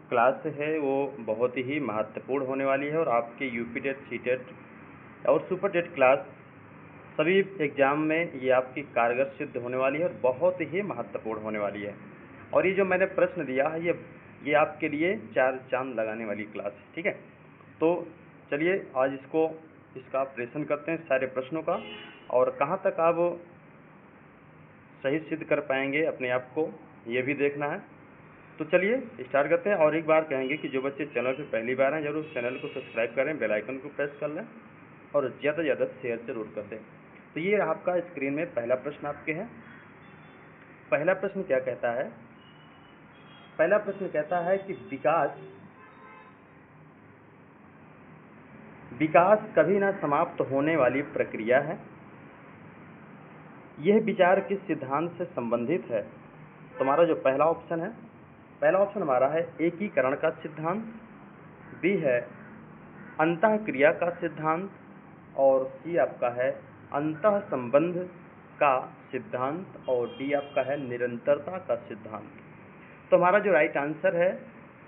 Class है वो बहुत ही महत्वपूर्ण होने वाली है और आपके यूपी टेट, सी टेट और सुपर टेट क्लास सभी एग्ज़ाम में ये आपकी कारगर सिद्ध होने वाली है और बहुत ही महत्वपूर्ण होने वाली है। और ये जो मैंने प्रश्न दिया है ये आपके लिए 4 चाँद लगाने वाली क्लास है, ठीक है। तो चलिए आज इसका ऑपरेशन करते हैं सारे प्रश्नों का, और कहाँ तक आप सही सिद्ध कर पाएंगे अपने आप को ये भी देखना है। तो चलिए स्टार्ट करते हैं। और एक बार कहेंगे कि जो बच्चे चैनल पर पहली बार हैं जरूर चैनल को सब्सक्राइब करें, बेल आइकन को प्रेस कर लें और ज़्यादा से ज़्यादा शेयर जरूर कर दें। तो ये आपका स्क्रीन में पहला प्रश्न आपके है। पहला प्रश्न क्या कहता है? पहला प्रश्न कहता है कि विकास कभी ना समाप्त होने वाली प्रक्रिया है। यह विचार किस सिद्धांत से संबंधित है? तुम्हारा जो पहला ऑप्शन है, पहला ऑप्शन हमारा है एकीकरण का सिद्धांत, बी है अंतः क्रिया का सिद्धांत और सी आपका है अंतः संबंध का सिद्धांत और डी आपका है निरंतरता का सिद्धांत। तो हमारा जो राइट आंसर है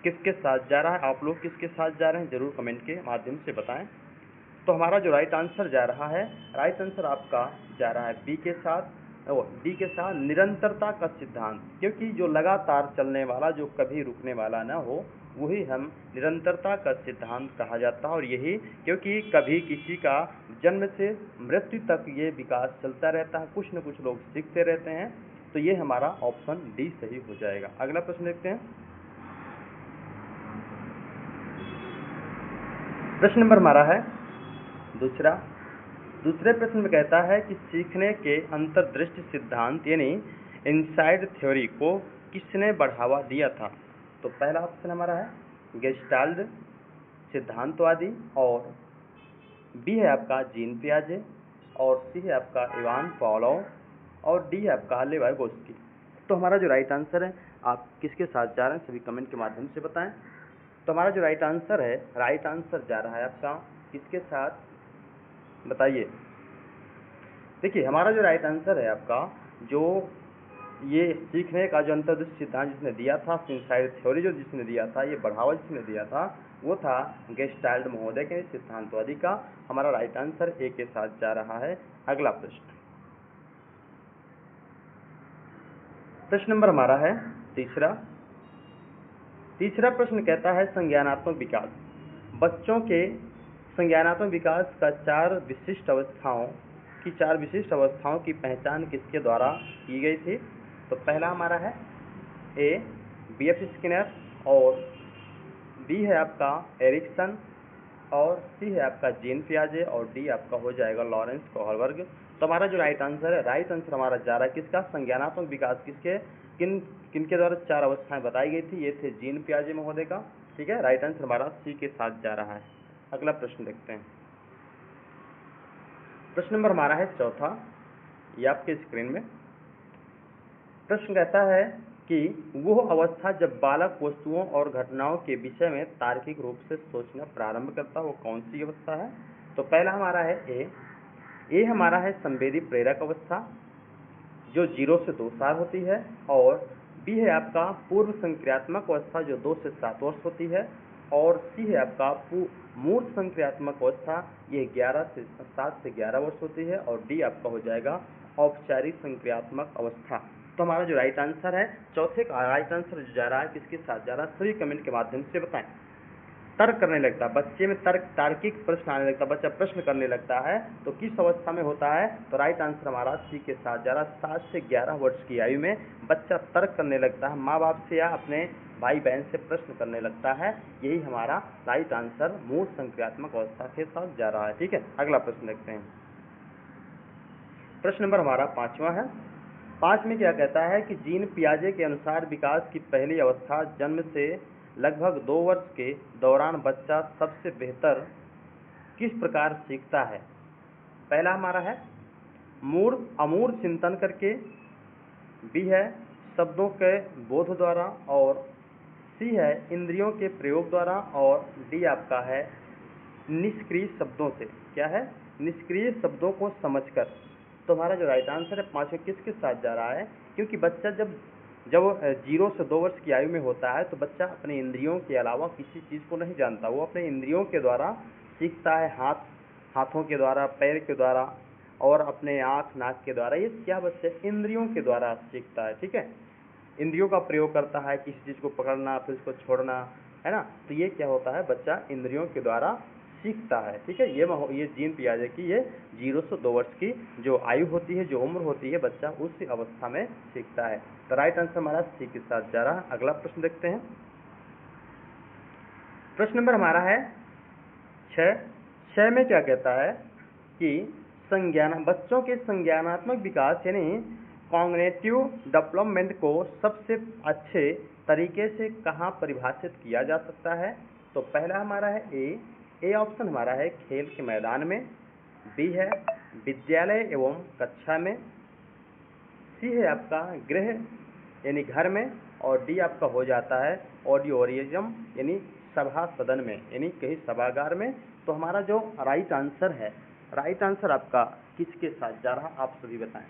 किसके साथ जा रहा है, आप लोग किसके साथ जा रहे हैं जरूर कमेंट के माध्यम से बताएं। तो हमारा जो राइट आंसर जा रहा है, राइट आंसर आपका जा रहा है डी के साथ निरंतरता का सिद्धांत, क्योंकि जो लगातार चलने वाला, जो कभी रुकने वाला ना हो, वही हम निरंतरता का सिद्धांत कहा जाता है। और यही क्योंकि कभी किसी का जन्म से मृत्यु तक ये विकास चलता रहता है, कुछ न कुछ लोग सीखते रहते हैं। तो ये हमारा ऑप्शन डी सही हो जाएगा। अगला प्रश्न देखते हैं। प्रश्न नंबर हमारा है दूसरे प्रश्न में कहता है कि सीखने के अंतर्दृष्टि सिद्धांत यानी इनसाइड थ्योरी को किसने बढ़ावा दिया था? तो पहला ऑप्शन हमारा है गेस्टाल्ट सिद्धांतवादी और बी है आपका जीन पियाजे और सी है आपका इवान पावलोव और डी है आपका लेवाइगोस्की। तो हमारा जो राइट आंसर है, आप किसके साथ जा रहे हैं सभी कमेंट के माध्यम से बताएं। तो हमारा जो राइट आंसर है, राइट आंसर जा रहा है आपका किसके साथ बताइए। देखिए हमारा जो राइट आंसर है आपका, जो ये सीखने का जो अंतर्दृष्टि सिद्धांत जिसने दिया था, इनसाइड थ्योरी जो जिसने दिया था, ये बढ़ावा जिसने दिया था, वो था गेस्टाल्ट महोदय के सिद्धांतवादी का। हमारा राइट आंसर ए के साथ जा रहा है। अगला प्रश्न नंबर हमारा है तीसरा प्रश्न कहता है संज्ञानात्मक विकास। बच्चों के संज्ञानात्मक विकास का चार विशिष्ट अवस्थाओं की पहचान किसके द्वारा की गई थी? तो पहला हमारा है ए बी.एफ. स्किनर और बी है आपका एरिक्सन और सी है आपका जीन पियाजे और डी आपका हो जाएगा लॉरेंस कोहलबर्ग। तो हमारा जो राइट आंसर है, राइट आंसर हमारा जा रहा है किसका? संज्ञानात्मक विकास किनके द्वारा चार अवस्थाएं बताई गई थी? ये थे जीन पियाजे महोदय का। ठीक है, राइट आंसर हमारा सी के साथ जा रहा है। अगला प्रश्न देखते हैं। प्रश्न नंबर हमारा है चौथा, ये आपके स्क्रीन में प्रश्न कहता है कि वह अवस्था जब बालक वस्तुओं और घटनाओं के विषय में तार्किक रूप से सोचना प्रारंभ करता, वो कौन सी अवस्था है? तो पहला हमारा है ए हमारा है संवेदी प्रेरक अवस्था जो 0 से 2 साल होती है, और बी है आपका पूर्व संक्रियात्मक अवस्था जो 2 से 7 वर्ष होती है, और सी है आपका मूर्त संक्रियात्मक अवस्था, ये 7 से 11 वर्ष होती है, और डी आपका हो जाएगा औपचारिक संक्रियात्मक अवस्था। तो हमारा जो राइट आंसर है, चौथे का राइट आंसर जो जा रहा है किसके साथ जा रहा है, सभी कमेंट के माध्यम से बताएं। तर्क करने लगता, बच्चे में तार्किक प्रश्न आने लगता, बच्चा प्रश्न करने लगता है, तो किस अवस्था में होता है? तो राइट आंसर हमारा सी के साथ जा रहा है। 7 से 11 वर्ष की आयु में बच्चा तर्क करने लगता है, माँ बाप से या अपने भाई बहन से प्रश्न करने लगता है। यही हमारा राइट आंसर मूर्त संक्रियात्मक अवस्था के साथ जा रहा है। ठीक है, अगला प्रश्न देखते हैं। प्रश्न नंबर हमारा 5वां है। 5 में क्या कहता है कि जीन पियाजे के अनुसार विकास की पहली अवस्था जन्म से लगभग 2 वर्ष के दौरान बच्चा सबसे बेहतर किस प्रकार सीखता है? पहला हमारा है अमूर्त चिंतन करके, बी है शब्दों के बोध द्वारा, और सी है इंद्रियों के प्रयोग द्वारा, और डी आपका है निष्क्रिय शब्दों से। क्या है? निष्क्रिय शब्दों को समझकर। तो हमारा जो राइट आंसर है 5 किसके साथ जा रहा है? क्योंकि बच्चा जब जब 0 से 2 वर्ष की आयु में होता है तो बच्चा अपने इंद्रियों के अलावा किसी चीज़ को नहीं जानता, वो अपने इंद्रियों के द्वारा सीखता है, हाथों के द्वारा, पैर के द्वारा और अपने आँख नाक के द्वारा। ये क्या बच्चे इंद्रियों के द्वारा सीखता है, ठीक है। इंद्रियों का प्रयोग करता है, किसी चीज़ को पकड़ना फिर उसको छोड़ना, है ना। तो ये क्या होता है, बच्चा इंद्रियों के द्वारा सीखता है, ठीक है। ये जीन पियाजे की ये 0 से 2 वर्ष की जो आयु होती है, जो उम्र होती है, बच्चा उस अवस्था में सीखता है। तो राइट आंसर हमारा सी के साथ जा रहा है। अगला प्रश्न देखते हैं। प्रश्न नंबर हमारा है 6 में क्या कहता है कि बच्चों के संज्ञानात्मक विकास यानी कॉग्निटिव डेवलपमेंट को सबसे अच्छे तरीके से कहाँ परिभाषित किया जा सकता है। तो पहला हमारा है ए ऑप्शन हमारा है खेल के मैदान में, बी है विद्यालय एवं कक्षा में, सी है आपका गृह यानी घर में, और डी आपका हो जाता है ऑडिटोरियम यानी सभा सदन में यानी कहीं सभागार में। तो हमारा जो राइट आंसर है, राइट आंसर आपका किसके साथ जा रहा आप सभी बताएं।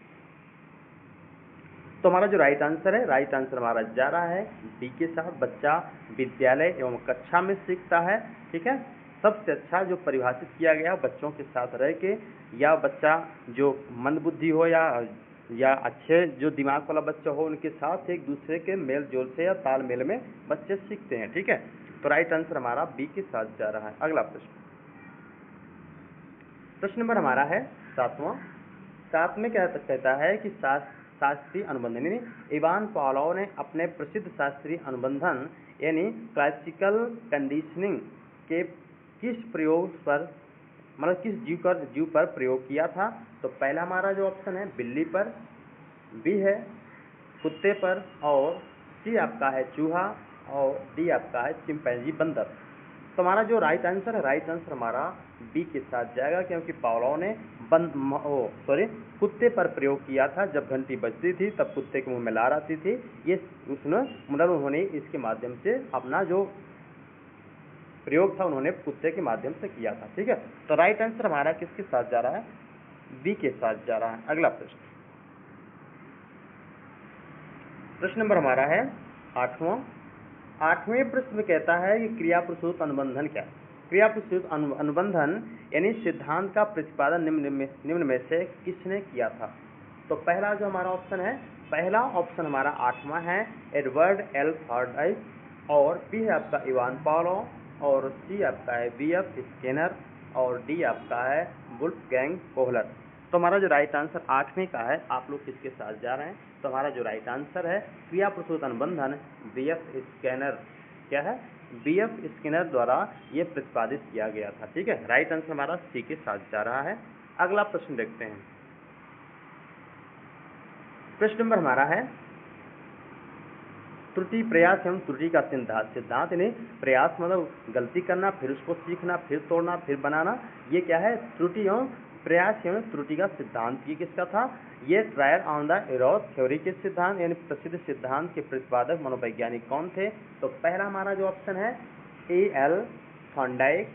तो हमारा जो राइट आंसर है, राइट आंसर हमारा जा रहा है डी के साथ, बच्चा विद्यालय एवं कक्षा में सीखता है, ठीक है। सबसे अच्छा जो परिभाषित किया गया बच्चों के साथ रह के, या बच्चा जो मंदबुद्धि हो या अच्छे जो दिमाग वाला बच्चा हो, उनके साथ एक दूसरे के मेल जोल से या तालमेल में बच्चे सीखते हैं, ठीक है। तो राइट आंसर हमारा बी के साथ जा रहा है। अगला प्रश्न नंबर हमारा है 7 में क्या कहता है कि शास्त्रीय अनुबंधन यानी इवान पावलोव ने अपने प्रसिद्ध शास्त्रीय अनुबंधन यानी क्लासिकल कंडीशनिंग के किस प्रयोग पर, मतलब किस जीव पर प्रयोग किया था। तो पहला हमारा जो ऑप्शन है बिल्ली पर, बी है कुत्ते पर, और सी आपका है चूहा, और डी आपका है चिंपैंजी बंदर। तो हमारा जो राइट आंसर है, राइट आंसर हमारा बी के साथ जाएगा, क्योंकि पावलोव ने कुत्ते पर प्रयोग किया था। जब घंटी बजती थी तब कुत्ते के मुंह में लार आती थी, ये उन्होंने इसके माध्यम से अपना जो प्रयोग था उन्होंने कुत्ते के माध्यम से किया था, ठीक है। तो राइट आंसर हमारा किसके साथ जा रहा है, बी के साथ जा रहा है। अगला प्रश्न नंबर हमारा है 8वें प्रश्न में कहता है कि क्रिया प्रसूत अनुबंधन क्या है। क्रिया प्रसूत अनुबंधन यानी सिद्धांत का प्रतिपादन निम्न में से किसने किया था। तो पहला जो हमारा ऑप्शन है, पहला ऑप्शन हमारा 8वां है एडवर्ड एल थॉर्नडाइक, और बी है आपका इवान पावलोव, और सी आपका है बीएफ स्किनर, और डी आपका है वुल्फगैंग कोहलर। तो हमारा जो राइट आंसर 8वें का है, आप लोग किसके साथ जा रहे हैं। तो हमारा जो राइट आंसर है क्रिया प्रसूत अनुबंधन बीएफ स्किनर, क्या है, बीएफ स्किनर द्वारा ये प्रतिपादित किया गया था, ठीक है। राइट आंसर हमारा सी के साथ जा रहा है। अगला प्रश्न देखते हैं। प्रश्न नंबर हमारा है त्रुटि प्रयास एवं त्रुटि का सिद्धांत यानी प्रयास मतलब गलती करना, फिर उसको सीखना, फिर तोड़ना, फिर बनाना, ये क्या है त्रुटि एवं प्रयास एवं त्रुटि का सिद्धांत। ये किसका था, ये trial on the error theory के सिद्धांत यानी प्रसिद्ध सिद्धांत के प्रतिपादक मनोवैज्ञानिक कौन थे। तो पहला हमारा जो ऑप्शन है एल थॉर्नडाइक,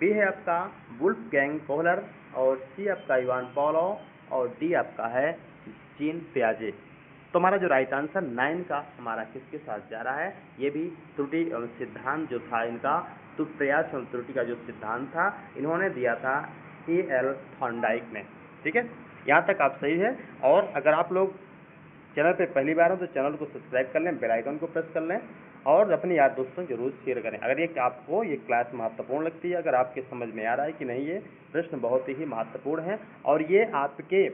बी है आपका वुल्फगैंग कोहलर, और सी आपका इवान पावलोव, और डी आपका है जीन पियाजे। तो हमारा जो राइट आंसर 9 का हमारा किसके साथ जा रहा है, ये भी त्रुटि एवं सिद्धांत जो था इनका, तो प्रयास एवं त्रुटि का जो सिद्धांत था इन्होंने दिया था एल थॉर्नडाइक ने, ठीक है। यहाँ तक आप सही है। और अगर आप लोग चैनल पे पहली बार हो तो चैनल को सब्सक्राइब कर लें, बेल आइकन को प्रेस कर लें, और अपने यार दोस्तों जरूर शेयर करें। अगर ये आपको ये क्लास महत्वपूर्ण लगती है, अगर आपके समझ में आ रहा है कि नहीं ये प्रश्न बहुत ही महत्वपूर्ण है, और ये आपके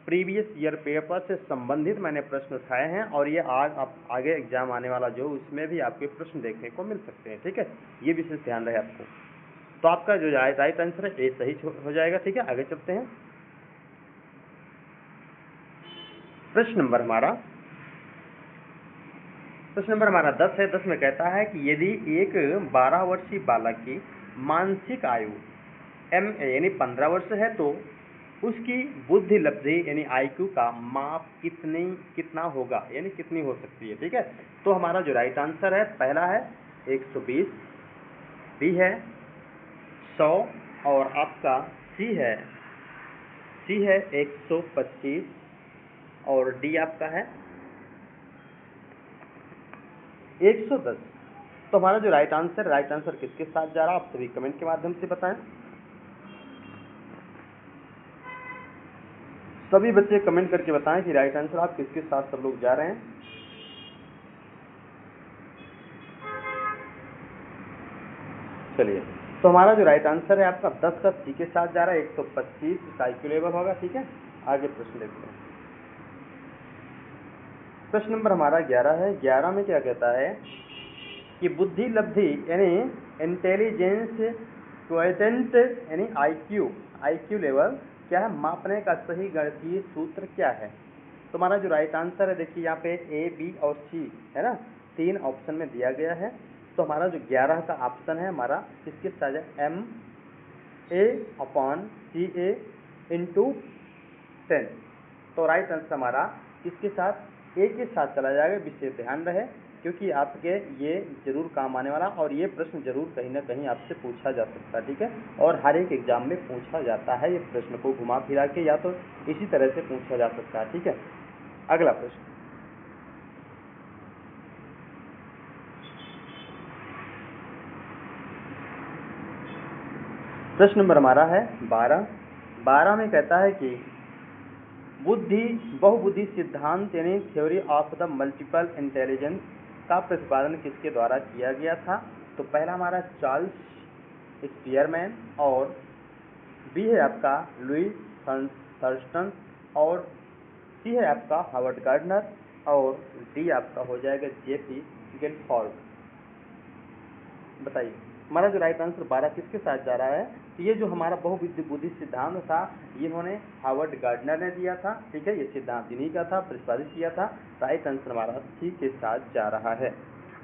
प्रीवियस ईयर पेपर से संबंधित मैंने प्रश्न उठाए हैं, और ये आज आप आगे एग्जाम आने वाला जो उसमें भी आपके प्रश्न देखने को मिल सकते हैं, ठीक है। ये विशेष ध्यान रहे आपको। तो आपका जो राइट आंसर है ए सही हो जाएगा, ठीक है। आगे चलते हैं। प्रश्न नंबर हमारा 10 है। 10 में कहता है कि यदि एक 12 वर्षीय बालक की मानसिक आयु यानी 15 वर्ष है तो उसकी बुद्धि लब्धि यानी IQ का माप कितना होगा यानी कितनी हो सकती है, ठीक है। तो हमारा जो राइट आंसर है पहला है 120, बी है 100, और आपका सी है 125, और डी आपका है 110। तो हमारा जो राइट आंसर किसके साथ जा रहा है, आप सभी कमेंट के माध्यम से बताएं। सभी बच्चे कमेंट करके बताएं कि राइट आंसर आप किसके साथ सब लोग जा रहे हैं। चलिए, तो हमारा जो राइट आंसर है आपका 10 का सी के साथ जा रहा है, 125 साइक्यूलेबल होगा। ठीक है, आगे प्रश्न देखते हैं। प्रश्न नंबर हमारा 11 है। 11 में क्या कहता है कि बुद्धि लब्धि यानी इंटेलिजेंस क्वोटिएंट यानी आईक्यू लेवल क्या है, मापने का सही गणितीय सूत्र क्या है। तो हमारा जो राइट आंसर है, देखिए यहाँ पे ए, बी और सी है ना, 3 ऑप्शन में दिया गया है। तो हमारा जो 11 का ऑप्शन है हमारा किसके साथ है, MA/CA इंटू 10। तो राइट आंसर हमारा किसके साथ, ए के साथ चला जाएगा। विशेष ध्यान रहे, क्योंकि आपके ये जरूर काम आने वाला और ये प्रश्न जरूर कहीं ना कहीं आपसे पूछा जा सकता है। ठीक है, और हर एक एग्जाम में पूछा जाता है ये प्रश्न को घुमा फिरा के, या तो इसी तरह से पूछा जा सकता है। ठीक है, अगला प्रश्न। प्रश्न नंबर हमारा है 12। 12 में कहता है कि बहुबुद्धि सिद्धांत यानी theory of the multiple intelligence का प्रतिपादन किसके द्वारा किया गया था। तो पहला हमारा चार्ल्स स्पीयरमैन, और बी है आपका लुईस थर्स्टन, और सी है आपका हार्वर्ड गार्डनर, और डी आपका हो जाएगा जेपी गिलफोर्ड। बताइए हमारा जो राइट आंसर 12 किसके साथ जा रहा है। तो ये जो हमारा बहुबुद्धि सिद्धांत था, ये इन्होंने हार्वर्ड गार्डनर ने दिया था। ठीक है, ये सिद्धांत इन्हीं का था, प्रतिपादित किया था। राइट आंसर हमारा सी के साथ जा रहा है।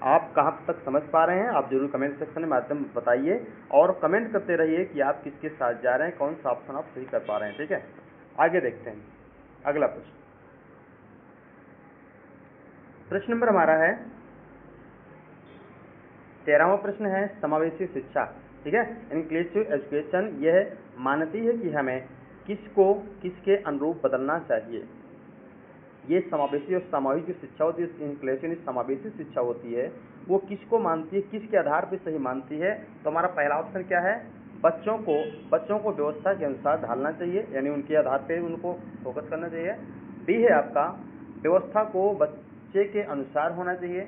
आप कहाँ तक समझ पा रहे हैं, आप जरूर कमेंट सेक्शन में माध्यम बताइए, और कमेंट करते रहिए कि आप किसके साथ जा रहे हैं, कौन सा ऑप्शन आप सही कर पा रहे हैं। ठीक है, आगे देखते हैं अगला प्रश्न। प्रश्न नंबर हमारा है 13वां प्रश्न है समावेशी शिक्षा। ठीक है, इंक्लूसिव एजुकेशन यह मानती है कि हमें किसको किसके अनुरूप बदलना चाहिए। ये समावेशी और सामूहिक जो शिक्षा होती है, इंक्लूसिव समावेशी शिक्षा होती है, वो किसको मानती है, किसके आधार पर सही मानती है। तो हमारा पहला ऑप्शन क्या है, बच्चों को व्यवस्था के अनुसार ढालना चाहिए, यानी उनके आधार पे उनको फोकस करना चाहिए। बी है आपका व्यवस्था को बच्चे के अनुसार होना चाहिए,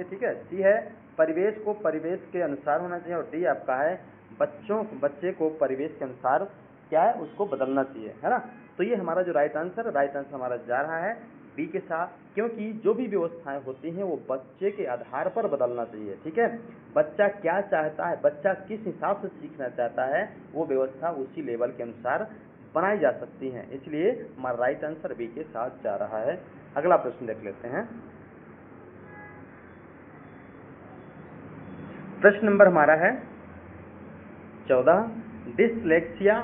ठीक है। सी है परिवेश को परिवेश के अनुसार होना चाहिए, और डी आपका है बच्चे को परिवेश के अनुसार क्या है, उसको बदलना चाहिए, है ना। तो ये हमारा जो राइट आंसर हमारा जा रहा है बी के साथ, क्योंकि जो भी व्यवस्थाएं होती हैं वो बच्चे के आधार पर बदलना चाहिए। ठीक है, बच्चा क्या चाहता है, बच्चा किस हिसाब से सीखना चाहता है, वो व्यवस्था उसी लेवल के अनुसार बनाई जा सकती है। इसलिए हमारा राइट आंसर बी के साथ जा रहा है। अगला प्रश्न देख लेते हैं। प्रश्न नंबर हमारा है 14। डिसलेक्सिया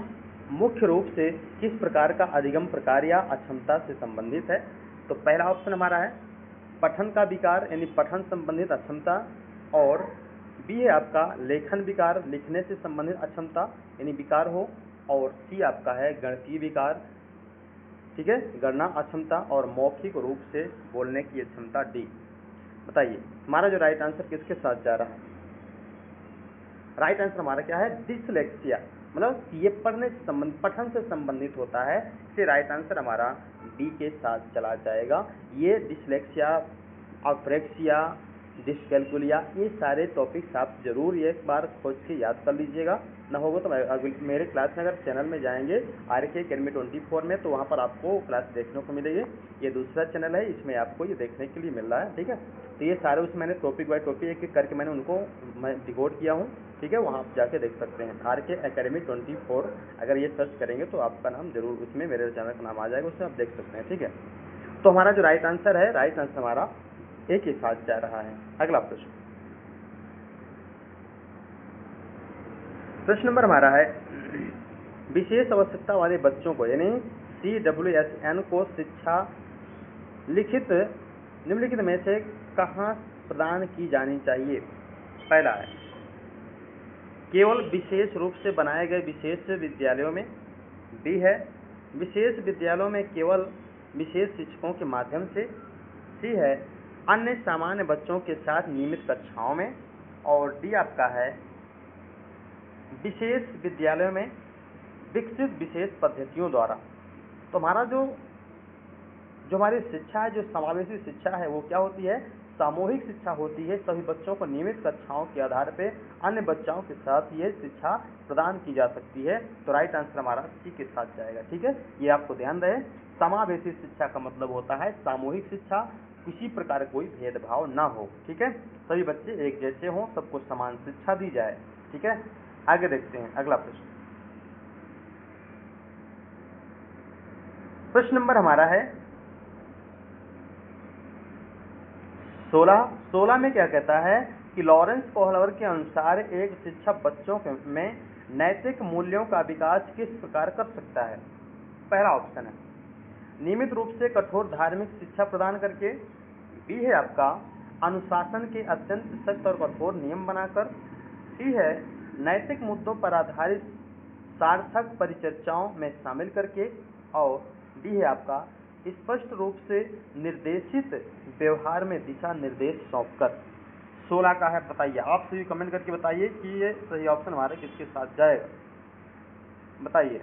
मुख्य रूप से किस प्रकार का अधिगम प्रकार या अक्षमता से संबंधित है। तो पहला ऑप्शन हमारा है पठन का विकार यानी पठन संबंधित अक्षमता, और बी है आपका लेखन विकार, लिखने से संबंधित अक्षमता यानी विकार हो, और सी आपका है गणितीय विकार, ठीक है, गणना अक्षमता, और मौखिक रूप से बोलने की अक्षमता डी। बताइए हमारा जो राइट आंसर किसके साथ जा रहा है। राइट आंसर हमारा क्या है, डिसलेक्सिया, मतलब ये पठन से संबंधित होता है, इसलिए राइट आंसर हमारा बी के साथ चला जाएगा। ये डिसलेक्सिया, अफ्रेक्सिया, डिसकैलकुलिया, ये सारे टॉपिक्स आप जरूर एक बार खोज के याद कर लीजिएगा। ना होगा तो मेरे क्लास में अगर चैनल में जाएंगे RK Academy 24 में, तो वहाँ पर आपको क्लास देखने को मिलेगी। ये दूसरा चैनल है, इसमें आपको ये देखने के लिए मिल रहा है। ठीक है, तो ये सारे उसमें मैंने टॉपिक बाय टॉपिक एक एक करके मैंने उनको डिकोड किया हूँ। ठीक है, वहाँ आप जाके देख सकते हैं RK Academy 24, अगर ये सर्च करेंगे तो आपका नाम जरूर उसमें, मेरे चैनल का नाम आ जाएगा, उसमें आप देख सकते हैं। ठीक है, तो हमारा जो राइट आंसर है, राइट आंसर हमारा एक ही साथ जा रहा है। अगला प्रश्न, प्रश्न नंबर हमारा है विशेष आवश्यकता वाले बच्चों को यानी CWSN को शिक्षा निम्नलिखित में से कहाँ प्रदान की जानी चाहिए। पहला है केवल विशेष रूप से बनाए गए विशेष विद्यालयों में, बी है विशेष विद्यालयों में केवल विशेष शिक्षकों के माध्यम से, सी है अन्य सामान्य बच्चों के साथ नियमित कक्षाओं में, और डी आपका है विशेष विद्यालयों में विकसित विशेष पद्धतियों द्वारा। तो हमारा जो हमारी शिक्षा है, जो समावेशी शिक्षा है, वो क्या होती है? सामूहिक शिक्षा होती है। सभी बच्चों को नियमित कक्षाओं के आधार पे अन्य बच्चों के साथ ये शिक्षा प्रदान की जा सकती है। तो राइट आंसर हमारा सी के साथ जाएगा। ठीक है, ये आपको ध्यान रहे। समावेशी शिक्षा का मतलब होता है सामूहिक शिक्षा, किसी प्रकार कोई भेदभाव ना हो। ठीक है, सभी बच्चे एक जैसे हों, सबको समान शिक्षा दी जाए। ठीक है, आगे देखते हैं अगला प्रश्न। प्रश्न नंबर हमारा है 16 में क्या कहता है कि लॉरेंस पोहलवर के अनुसार एक शिक्षक बच्चों में नैतिक मूल्यों का विकास किस प्रकार कर सकता है? पहला ऑप्शन है नियमित रूप से कठोर धार्मिक शिक्षा प्रदान करके, बी है आपका अनुशासन के अत्यंत सख्त और कठोर नियम बनाकर, सी है नैतिक मुद्दों पर आधारित सार्थक परिचर्चाओं में शामिल करके, और डी है आपका स्पष्ट रूप से निर्देशित व्यवहार में दिशा निर्देश सौंपकर। 16 का है, बताइए आप सभी कमेंट करके बताइए कि ये सही ऑप्शन हमारे किसके साथ जाएगा, बताइए।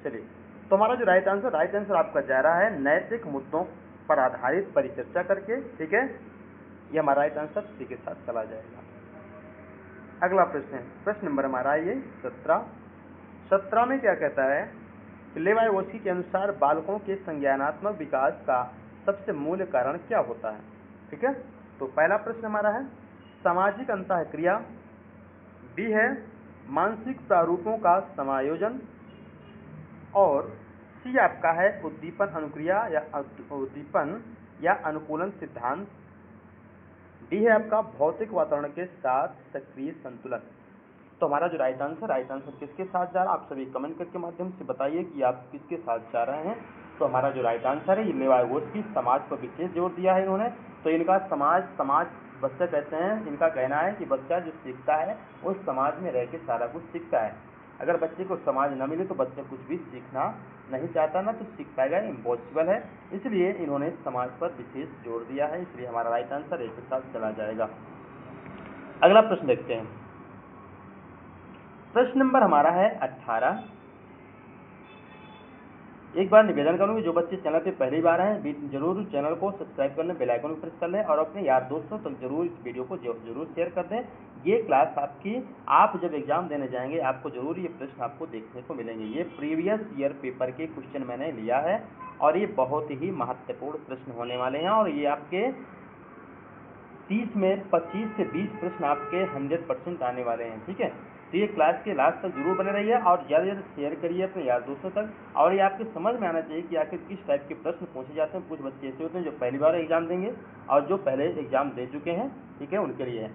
चलिए, तो हमारा जो राइट आंसर आपका जा रहा है नैतिक मुद्दों पर आधारित परिचर्चा करके। ठीक है, ये हमारा राइट आंसर सी के साथ चला जाएगा। अगला प्रश्न है, प्रश्न नंबर हमारा ये 17 में क्या कहता है? लेवाइवोस्की के अनुसार बालकों के संज्ञानात्मक विकास का सबसे मूल कारण क्या होता है? ठीक है, तो पहला प्रश्न हमारा है सामाजिक अंतःक्रिया, बी है मानसिक प्रारूपों का समायोजन, और सी आपका है उद्दीपन अनुक्रिया या उद्दीपन या अनुकूलन सिद्धांत, डी है आपका भौतिक वातावरण के साथ सक्रिय संतुलन। तो हमारा जो राइट आंसर किसके साथ जा रहा है? आप सभी कमेंट करके माध्यम से बताइए कि आप किसके साथ जा रहे हैं। तो हमारा जो राइट आंसर है ये लेवाइवोस्की, समाज पर विशेष जोर दिया है इन्होंने। तो इनका समाज बच्चा कहते हैं, इनका कहना है कि बच्चा जो सीखता है वो समाज में रह के सारा कुछ सीखता है। अगर बच्चे को समाज न मिले तो बच्चा कुछ भी सीखना नहीं चाहता ना, तो सीख पाएगा, इम्पॉसिबल है। इसलिए इन्होंने समाज पर विशेष जोर दिया है, इसलिए हमारा राइट आंसर एक के साथ चला जाएगा। अगला प्रश्न देखते हैं। प्रश्न नंबर हमारा है 18। एक बार निवेदन करूंगी, जो बच्चे चैनल पे पहली बार हैं जरूर चैनल को सब्सक्राइब कर लें, बेल आइकन को प्रेस कर लें, और अपने यार दोस्तों तक जरूर इस वीडियो को जरूर शेयर कर दें। ये क्लास आपकी, आप जब एग्जाम देने जाएंगे आपको जरूर ये प्रश्न आपको देखने को मिलेंगे। ये प्रीवियस ईयर पेपर के क्वेश्चन मैंने लिया है, और ये बहुत ही महत्वपूर्ण प्रश्न होने वाले हैं, और ये आपके 30 में 25 से 20 प्रश्न आपके 100% आने वाले हैं। ठीक है, तो ये क्लास के लास्ट तक जरूर बने रहिए, और ज़्यादा से ज़्यादा शेयर करिए अपने यार दोस्तों तक। और ये आपके समझ में आना चाहिए कि आखिर किस टाइप के प्रश्न पूछे जाते हैं। कुछ बच्चे ऐसे होते हैं जो पहली बार एग्जाम देंगे, और जो पहले एग्जाम दे चुके हैं, ठीक है, उनके लिए है।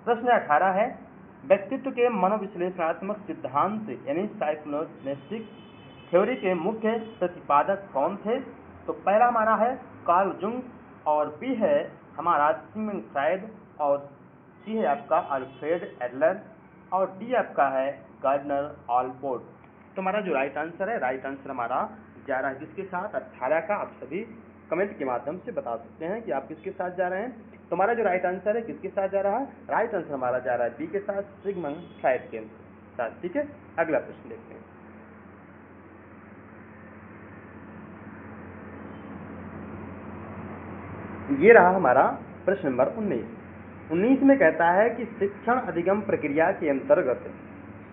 प्रश्न 18 है व्यक्तित्व के मनोविश्लेषणात्मक सिद्धांत यानी साइकोलॉजिस्टिक थ्योरी के मुख्य प्रतिपादक कौन थे? तो पहला हमारा है कार्ल जुंग, और बी है हमारा सिगमंड फ्रायड, और सी है आपका अल्फ्रेड एडलर, और डी आपका है गार्डनर ऑलपोर्ट। तो हमारा जो राइट आंसर हमारा जा रहा है किसके साथ? 18 का। आप सभी कमेंट के माध्यम से बता सकते हैं कि आप किसके साथ जा रहे हैं। तो हमारा जो राइट आंसर है किसके साथ जा रहा है? राइट आंसर हमारा जा रहा है बी के साथ, सिगमंड फ्रायड के साथ। ठीक है, अगला प्रश्न देखते हैं। ये रहा हमारा प्रश्न नंबर 19 में कहता है कि शिक्षण अधिगम प्रक्रिया के अंतर्गत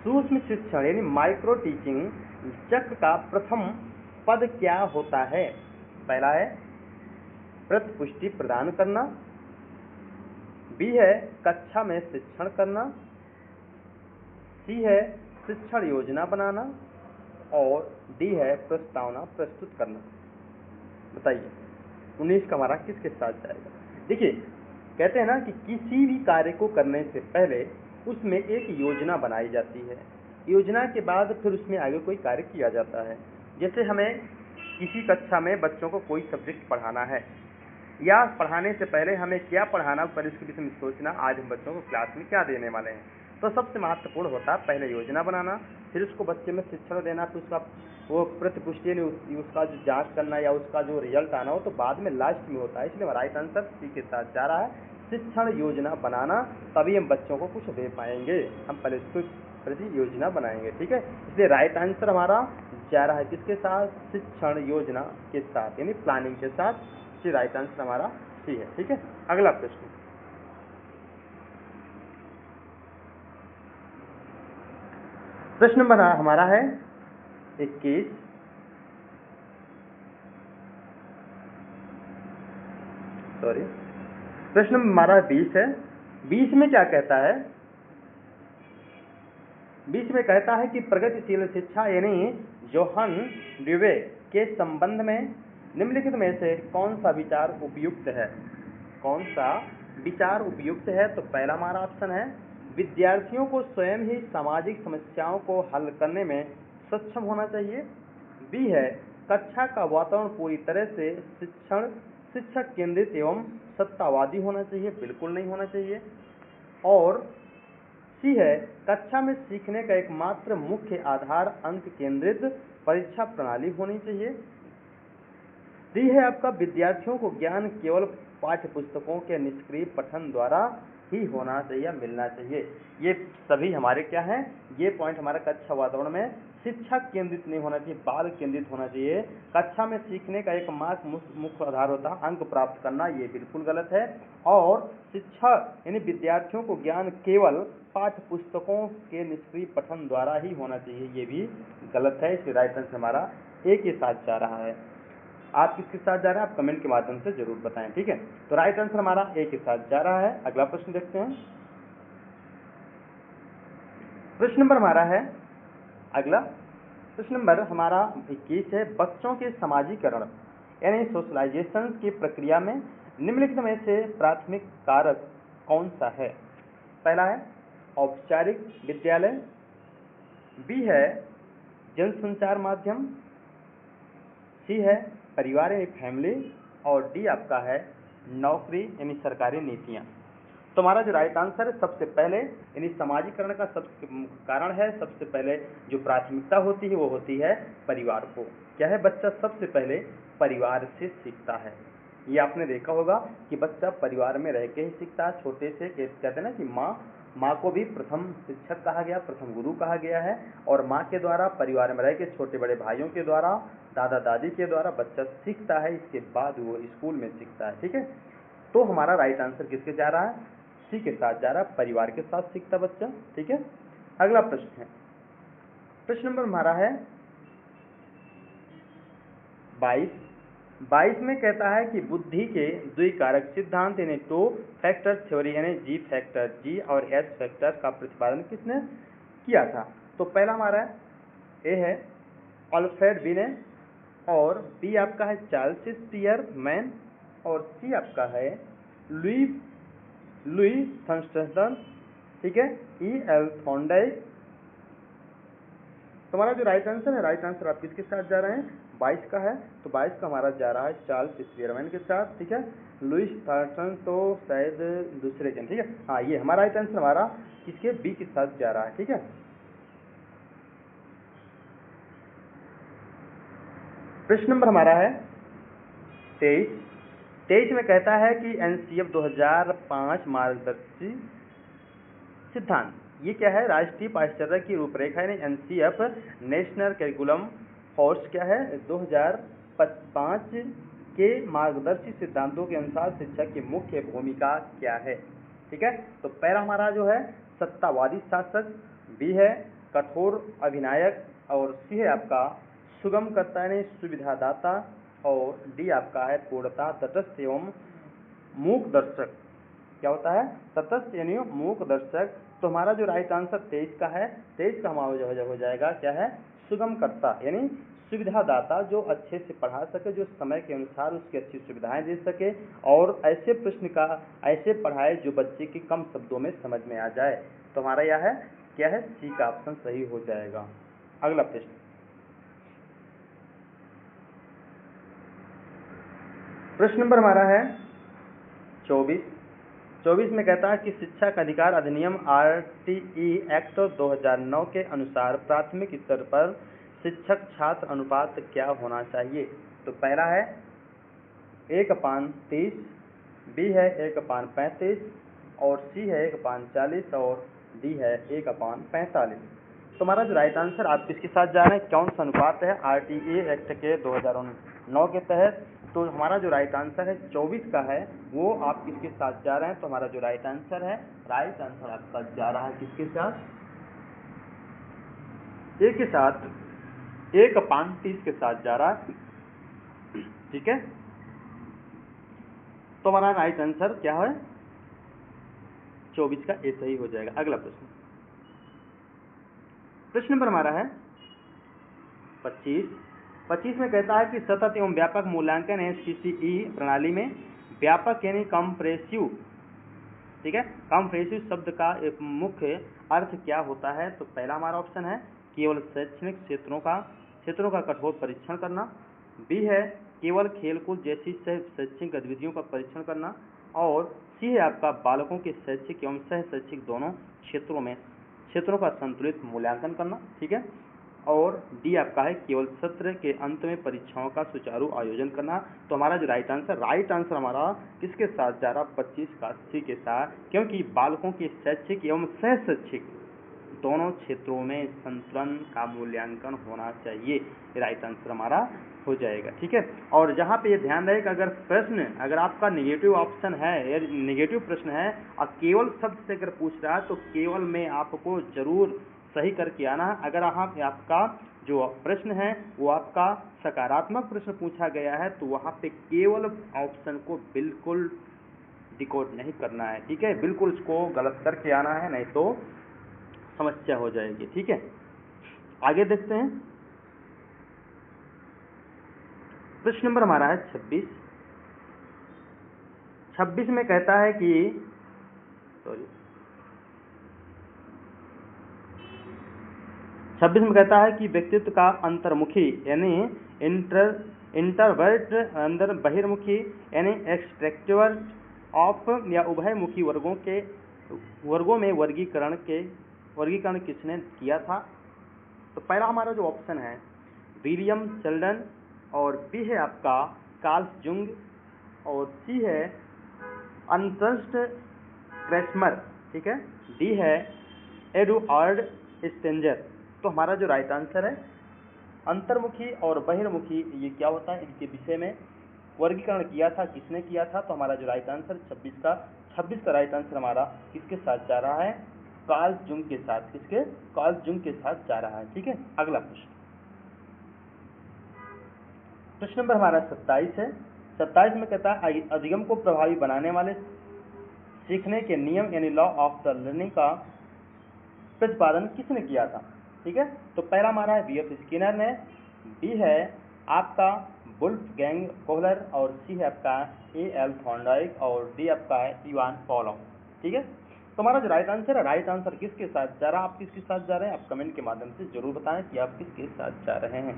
सूक्ष्म शिक्षण यानी माइक्रो टीचिंग चक्र का प्रथम पद क्या होता है? पहला है प्रतिपुष्टि प्रदान करना, बी है कक्षा में शिक्षण करना, सी है शिक्षण योजना बनाना, और डी है प्रस्तावना प्रस्तुत करना। बताइए 19 का हमारा किसके साथ जाएगा? देखिए, कहते हैं ना कि किसी भी कार्य को करने से पहले उसमें एक योजना बनाई जाती है, योजना के बाद फिर उसमें आगे कोई कार्य किया जाता है। जैसे हमें किसी कक्षा में बच्चों को कोई सब्जेक्ट पढ़ाना है, या पढ़ाने से पहले हमें क्या पढ़ाना, पर इसके विषय में सोचना, आज हम बच्चों को क्लास में क्या देने वाले हैं। तो सबसे महत्वपूर्ण होता है पहले योजना बनाना, फिर उसको बच्चे में शिक्षण देना, फिर उसका वो प्रतिपुष्टि यानी उसका जो जांच करना या उसका जो रिजल्ट आना हो तो बाद में लास्ट में होता है। इसलिए राइट आंसर सी के साथ जा रहा है, शिक्षण योजना बनाना, तभी हम बच्चों को कुछ दे पाएंगे, हम पहले उसको प्रति योजना बनाएंगे। ठीक है, इसलिए राइट आंसर हमारा जा रहा है किसके साथ, शिक्षण योजना के साथ यानी प्लानिंग के साथ। इसलिए राइट आंसर हमारा सी है। ठीक है, अगला प्रश्न, प्रश्न नंबर हमारा है 21, सॉरी प्रश्न हमारा 20 है। 20 में क्या कहता है, 20 में कहता है कि प्रगतिशील शिक्षा यानी जोहन ड्यूवे के संबंध में निम्नलिखित में से कौन सा विचार उपयुक्त है, कौन सा विचार उपयुक्त है। तो पहला हमारा ऑप्शन है विद्यार्थियों को स्वयं ही सामाजिक समस्याओं को हल करने में सक्षम होना चाहिए। बी है कक्षा का वातावरण पूरी तरह से शिक्षक केंद्रित एवं सत्तावादी होना चाहिए, बिल्कुल नहीं होना चाहिए। और सी है कक्षा में सीखने का एकमात्र मुख्य आधार अंक केंद्रित परीक्षा प्रणाली होनी चाहिए। डी है आपका विद्यार्थियों को ज्ञान केवल पाठ्य पुस्तकों के निष्क्रिय पठन द्वारा ही होना चाहिए, मिलना चाहिए। ये सभी हमारे क्या हैं, ये पॉइंट हमारा कक्षा वातावरण में शिक्षक केंद्रित नहीं होना चाहिए, बाल केंद्रित होना चाहिए। कक्षा में सीखने का एकमात्र मुख्य आधार होता है अंक प्राप्त करना, ये बिल्कुल गलत है। और शिक्षक यानी विद्यार्थियों को ज्ञान केवल पाठ्य पुस्तकों के निष्क्रिय पठन द्वारा ही होना चाहिए, ये भी गलत है। इसलिए राइट आंसर हमारा ए के साथ जा रहा है। आप किसके साथ जा रहे हैं, आप कमेंट के माध्यम से जरूर बताएं। ठीक है, तो राइट आंसर हमारा ए के साथ जा रहा है। अगला प्रश्न देखते हैं, प्रश्न नंबर हमारा है अगला प्रश्न नंबर हमारा 21 है बच्चों के समाजीकरण यानी सोशलाइजेशन की प्रक्रिया में निम्नलिखित में से प्राथमिक कारक कौन सा है। पहला है औपचारिक विद्यालय, बी है जनसंचार माध्यम, सी है परिवार यानी फैमिली, और डी आपका है नौकरी यानी सरकारी नीतियां। तो हमारा जो राइट आंसर है सबसे पहले यानी समाजीकरण का सबसे कारण है, सबसे पहले जो प्राथमिकता होती है वो होती है परिवार को। क्या है, बच्चा सबसे पहले परिवार से सीखता है। ये आपने देखा होगा कि बच्चा परिवार में रह के ही सीखता है। छोटे से कहते हैं ना कि माँ को भी प्रथम शिक्षक कहा गया, प्रथम गुरु कहा गया है। और माँ के द्वारा परिवार में रह के छोटे बड़े भाइयों के द्वारा, दादा दादी के द्वारा बच्चा सीखता है, इसके बाद वो स्कूल में सीखता है। ठीक है, तो हमारा राइट आंसर किसके जा रहा है, सी के साथ जा रहा है, परिवार के साथ सीखता बच्चा। ठीक है, अगला प्रश्न है, प्रश्न नंबर हमारा है 22 में कहता है कि बुद्धि के द्विकारक सिद्धांत यानी टू फैक्टर थ्योरी यानी जी फैक्टर जी और एस फैक्टर का प्रतिपादन किसने किया था। तो पहला हमारा ए है अल्फ्रेड बिने, और बी आपका है चार्ल्स स्पियरमैन, और सी आपका है लुई थॉम्पसन। ठीक है, ई एल थॉर्नडाइक। तुम्हारा जो राइट आंसर है, राइट आंसर आप किसके साथ जा रहे हैं, 22 का है। तो 22 का हमारा जा रहा है चार्ल्स स्पियरमैन के साथ। ठीक है, लुईस थॉम्पसन तो शायद दूसरे जन। ठीक है, हाँ ये हमारा राइट आंसर हमारा किसके, बी के साथ जा रहा है। ठीक है, प्रश्न नंबर हमारा है 23 में कहता है कि एनसीएफ 2005 मार्गदर्शी सिद्धांत, ये क्या है, राष्ट्रीय पाठ्यचर्या की रूपरेखा यानी एनसीएफ नेशनल करिकुलम कोर्स क्या है 2005 के मार्गदर्शी सिद्धांतों के अनुसार शिक्षा की मुख्य भूमिका क्या है। ठीक है, तो पहला हमारा जो है सत्तावादी शासक, बी है कठोर अभिनायक, और सी है आपका सुगम करता यानी सुविधादाता, और डी आपका है पूर्णता तटस्थ एवं मूक दर्शक। क्या होता है, तटस्थ यानी मूक दर्शक। तो हमारा जो राइट आंसर 23 का है, 23 का हमारा हो जाएगा क्या है, सुगम करता यानी सुविधादाता, जो अच्छे से पढ़ा सके, जो समय के अनुसार उसकी अच्छी सुविधाएं दे सके, और ऐसे प्रश्न का ऐसे पढ़ाए जो बच्चे की कम शब्दों में समझ में आ जाए। तो हमारा यह है क्या है, सी का ऑप्शन सही हो जाएगा। अगला प्रश्न, प्रश्न नंबर हमारा है 24 24 में कहता है कि शिक्षा का अधिकार अधिनियम RTE एक्ट 2009 के अनुसार प्राथमिक स्तर पर शिक्षक छात्र अनुपात क्या होना चाहिए। तो पहला है 1/30, बी है 1/35 और सी है 1/40 और डी है 1/45। तुम्हारा जो राइट आंसर, आप किसके साथ जा रहे हैं, कौन सा अनुपात है RTE एक्ट के 2009 के तहत। तो हमारा जो राइट आंसर है 24 का है, वो आप किसके साथ जा रहे हैं। तो हमारा जो राइट आंसर है, राइट आंसर आपका जा रहा है किसके साथ, ए के साथ, 1/30 के साथ जा रहा है। ठीक है, तो हमारा राइट आंसर क्या है, 24 का ए सही हो जाएगा। अगला प्रश्न, प्रश्न नंबर हमारा है 25 में कहता है कि सतत एवं व्यापक मूल्यांकन SCCE प्रणाली में व्यापक यानी कॉम्प्रेसिव, ठीक है, कॉम्प्रेसिव शब्द का एक मुख्य अर्थ क्या होता है। तो पहला हमारा ऑप्शन है केवल शैक्षणिक क्षेत्रों का कठोर परीक्षण करना, बी है केवल खेलकूद जैसी शैक्षिक गतिविधियों का परीक्षण करना, और सी है आपका बालकों के शैक्षिक एवं सह शैक्षिक दोनों क्षेत्रों का संतुलित मूल्यांकन करना। ठीक है, और डी आपका है केवल सत्र के अंत में परीक्षाओं का सुचारू आयोजन करना। तो हमारा जो राइट आंसर हमारा किसके साथ जा रहा, 25 का सी के साथ, क्योंकि बालकों के शैक्षिक एवं सह शैक्षिक दोनों क्षेत्रों में संतुलन का मूल्यांकन होना चाहिए। राइट आंसर हमारा हो जाएगा। ठीक है, और जहाँ पे ये ध्यान रहे कि अगर आपका नेगेटिव ऑप्शन है या नेगेटिव प्रश्न है और केवल शब्द से अगर पूछ रहा है तो केवल में आपको जरूर सही करके आना है। अगर आपका जो प्रश्न है वो आपका सकारात्मक प्रश्न पूछा गया है तो वहाँ पे केवल ऑप्शन को बिल्कुल डिकोड नहीं करना है। ठीक है, बिल्कुल उसको गलत करके आना है, नहीं तो समस्या हो जाएगी। ठीक है, आगे देखते हैं। प्रश्न नंबर हमारा है 26 में कहता है कि 26 में कहता है कि व्यक्तित्व का अंतर्मुखी यानी इंटरवर्ट अंदर बहिर्मुखी यानी एक्सट्रैक्टिवर्ट ऑफ या उभयमुखी वर्गों में वर्गीकरण किसने किया था। तो पहला हमारा जो ऑप्शन है विलियम शेल्डन, और बी है आपका कार्ल जुंग, और सी है अर्नस्ट क्रेसमर। ठीक है, डी है एडवर्ड स्टेंजर। तो हमारा जो राइट आंसर है अंतर्मुखी और बहिर्मुखी ये क्या होता है, इनके विषय में वर्गीकरण किया था, किसने किया था। तो हमारा जो राइट आंसर 26 का राइट आंसर हमारा किसके साथ जा रहा है, कार्ल जुंग के साथ, कार्ल जुंग के साथ जा रहा है। ठीक है, अगला प्रश्न नंबर हमारा 27 है। 27 में कहता है अधिगम को प्रभावी बनाने वाले सीखने के नियम यानी लॉ ऑफ द लर्निंग का प्रतिपादन किसने किया था। ठीक है, तो पहला हमारा है BF स्किनर ने, बी है आपका वुल्फगैंग कोहलर, और सी है आपका AL थॉर्नडाइक, और डी आपका है इवान पॉलोव। ठीक है, तो हमारा जो राइट आंसर है, राइट आंसर किसके साथ जा रहा है, आप किसके साथ जा रहे हैं, आप कमेंट के माध्यम से जरूर बताएं कि आप किसके साथ जा रहे हैं।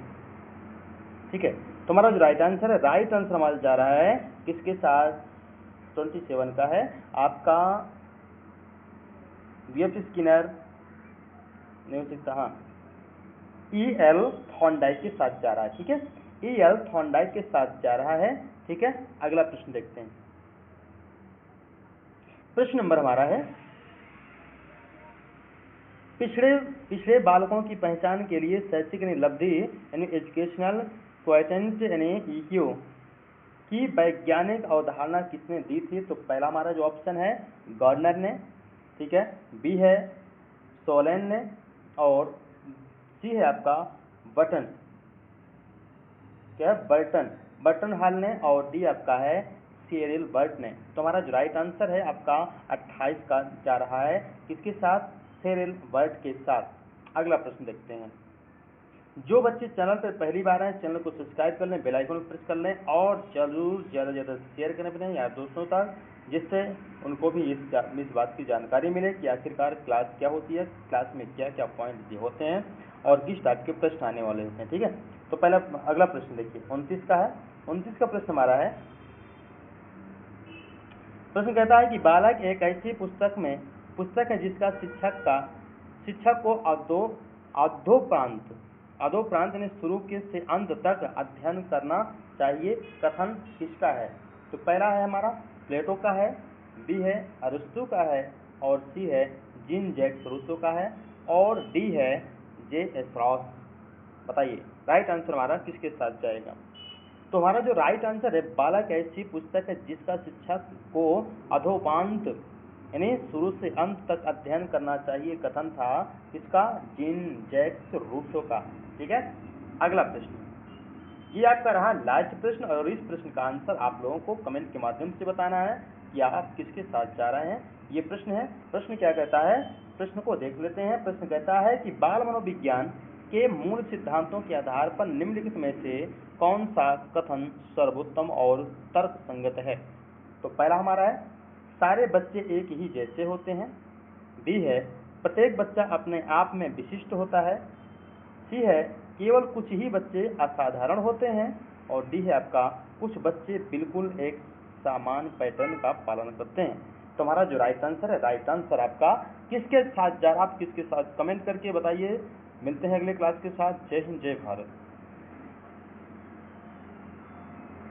ठीक है, तो हमारा जो राइट आंसर है, राइट आंसर हमारा जा रहा है किसके साथ, 27 का है आपका BF स्किनर नहीं हो सकता, हाँ EL थॉर्नडाइक के साथ जा रहा है। ठीक है, EL थॉर्नडाइक के साथ जा रहा है। ठीक है, अगला प्रश्न देखते हैं। प्रश्न नंबर हमारा है पिछड़े बालकों की पहचान के लिए शैक्षिक लब्धि यानी एजुकेशनल क्वोटिएंट यानी EQ की वैज्ञानिक अवधारणा किसने दी थी। तो पहला हमारा जो ऑप्शन है गार्डनर ने, ठीक है, बी है सोलेन ने, और सी है आपका बर्टन हॉल ने, और डी आपका है सीरिल बर्ट ने। तो हमारा जो राइट आंसर है आपका 28 का जा रहा है किसके साथ, सीरिल बर्ट के साथ। अगला प्रश्न देखते हैं। जो बच्चे चैनल पर पहली बार आए चैनल को सब्सक्राइब कर लें, बेल आइकन को प्रेस कर लें, और जरूर ज़्यादा से ज़्यादा शेयर करें अपने यार दोस्तों तक, जिससे उनको भी इस बात की जानकारी मिले कि आखिरकार क्लास क्या होती है, क्लास में क्या क्या पॉइंट होते हैं और किस टाइप के प्रश्न आने वाले होते हैं। ठीक है, तो पहला अगला प्रश्न देखिए 29 का है। 29 का प्रश्न हमारा है प्रश्न कहता है कि बालक एक ऐसी पुस्तक है जिसका शिक्षक को अधोप्रांत यानी शुरू के से अंत तक अध्ययन करना चाहिए, कथन किसका है? तो पहला है हमारा प्लेटो का है, बी है अरिस्टो का है, और सी है जीन जैक्स रूसो का है, और डी है जे स्ट्रॉस। बताइए राइट आंसर हमारा किसके साथ जाएगा? तो हमारा जो राइट आंसर है, बालक ऐसी पुस्तक है जिसका शिक्षक को अधोपांत यानी शुरू से अंत तक अध्ययन करना चाहिए, कथन था किसका? जीन जैक्स रूसो का। ठीक है, अगला प्रश्न, ये आपका रहा लास्ट प्रश्न, और इस प्रश्न का आंसर आप लोगों को कमेंट के माध्यम से बताना है कि आप किसके साथ जा रहे हैं। ये प्रश्न है, प्रश्न क्या कहता है? प्रश्न को देख लेते हैं। प्रश्न कहता है कि बाल मनोविज्ञान के मूल सिद्धांतों के आधार पर निम्नलिखित में से कौन सा कथन सर्वोत्तम और तर्क संगत है? तो पहला हमारा है सारे बच्चे एक ही जैसे होते हैं, बी है प्रत्येक बच्चा अपने आप में विशिष्ट होता है, सी है केवल कुछ ही बच्चे असाधारण होते हैं, और डी है आपका कुछ बच्चे बिल्कुल एक समान पैटर्न का पालन करते हैं। तो हमारा जो राइट आंसर है, राइट आंसर आपका किसके साथ जा रहा, आप किसके साथ कमेंट करके बताइए। मिलते हैं अगले क्लास के साथ। जय हिंद, जय भारत।